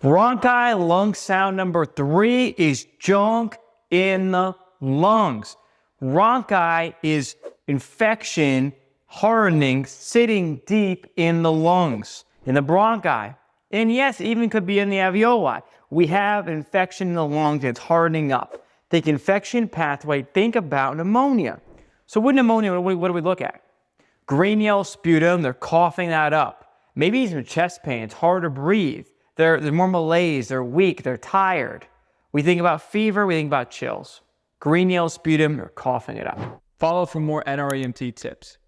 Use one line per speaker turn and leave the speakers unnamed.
Bronchi lung sound number 3 is junk in the lungs. Bronchi is infection, hardening, sitting deep in the lungs, in the bronchi. And yes, it even could be in the alveoli. We have infection in the lungs, it's hardening up. Think infection pathway, think about pneumonia. So with pneumonia, what do we look at? Green yellow sputum, they're coughing that up. Maybe even chest pain, it's hard to breathe. There's more malaise, they're weak, they're tired. We think about fever, we think about chills. Green yellow sputum, they're coughing it up.
Follow for more NREMT tips.